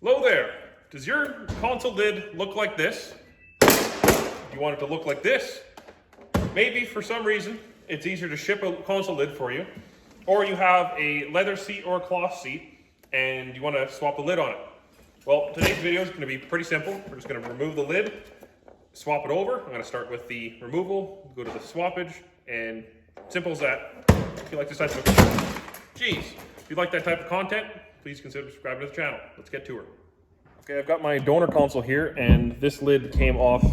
Hello there. Does your console lid look like this? Do you want it to look like this? Maybe for some reason it's easier to ship a console lid for you, or you have a leather seat or a cloth seat and you want to swap the lid on it. Well, today's video is going to be pretty simple. We're just going to remove the lid, swap it over. I'm going to start with the removal, go to the swappage, and simple as that. If you like this type of if you like that type of content, please consider subscribing to the channel. Let's get to her. Okay, I've got my donor console here, and this lid came off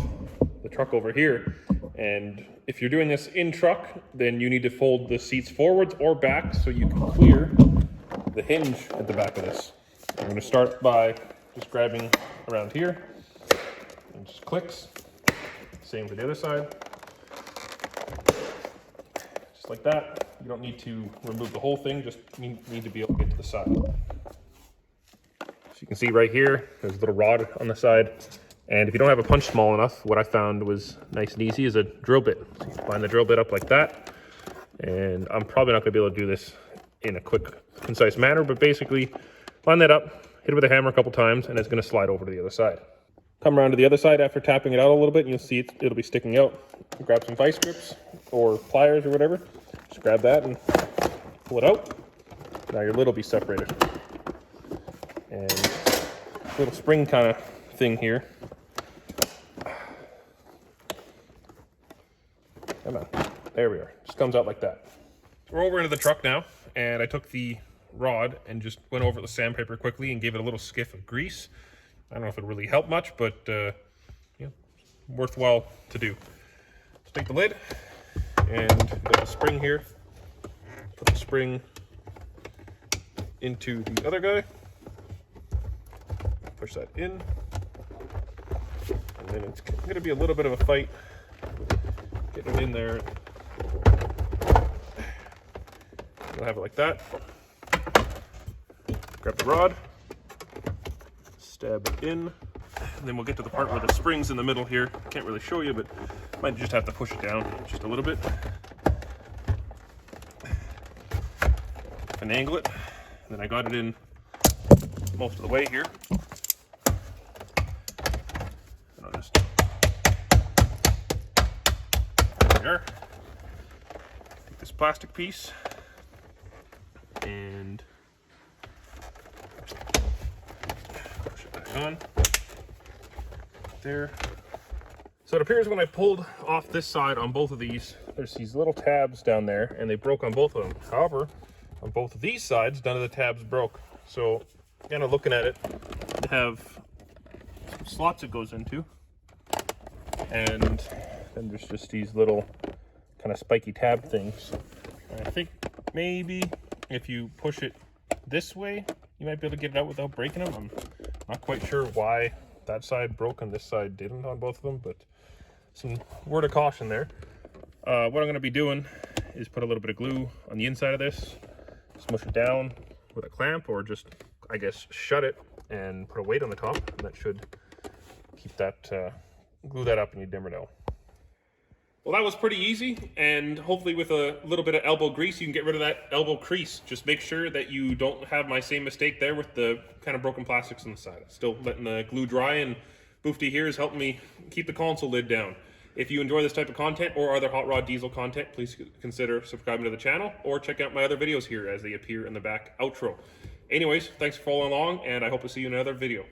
the truck over here. And if you're doing this in truck, then you need to fold the seats forwards or back so you can clear the hinge at the back of this. I'm going to start by just grabbing around here, and just clicks. Same for the other side. Just like that. You don't need to remove the whole thing, just need to be able to get to the side. So you can see right here, there's a little rod on the side. And if you don't have a punch small enough, what I found was nice and easy is a drill bit. So you line the drill bit up like that. And I'm probably not gonna be able to do this in a quick, concise manner, but basically line that up, hit it with a hammer a couple times, and it's gonna slide over to the other side. Come around to the other side after tapping it out a little bit, and you'll see it'll be sticking out. Grab some vice grips or pliers or whatever. Just grab that and pull it out. Now your lid will be separated. And a little spring kind of thing here. Come on, there we are. Just comes out like that. We're over into the truck now, and I took the rod and just went over it with sandpaper quickly and gave it a little skiff of grease. I don't know if it really helped much, but yeah, worthwhile to do. Let's take the lid and got the spring here. Put the spring into the other guy. Push that in. And then it's going to be a little bit of a fight getting it in there. We'll have it like that. Grab the rod. Stab it in, and then we'll get to the part where the spring's in the middle here. Can't really show you, but might just have to push it down just a little bit. And angle it. And then I got it in most of the way here. And I'll just, there we are. Take this plastic piece and on there. So it appears when I pulled off this side on both of these, there's these little tabs down there, and they broke on both of them. However, on both of these sides, none of the tabs broke. So kind of looking at it, they have some slots it goes into, and then there's just these little kind of spiky tab things. And I think maybe if you push it this way, you might be able to get it out without breaking them. I'm not quite sure why that side broke and this side didn't on both of them, but some word of caution there. What I'm going to be doing is put a little bit of glue on the inside of this, smush it down with a clamp, or just, I guess, shut it and put a weight on the top. And that should keep that, glue that up, and you never know. Well, that was pretty easy, and hopefully with a little bit of elbow grease, you can get rid of that elbow crease. Just make sure that you don't have my same mistake there with the kind of broken plastics on the side. Still letting the glue dry, and Boofty here is helping me keep the console lid down. If you enjoy this type of content or other hot rod diesel content, please consider subscribing to the channel, or check out my other videos here as they appear in the back outro. Anyways, thanks for following along, and I hope to see you in another video.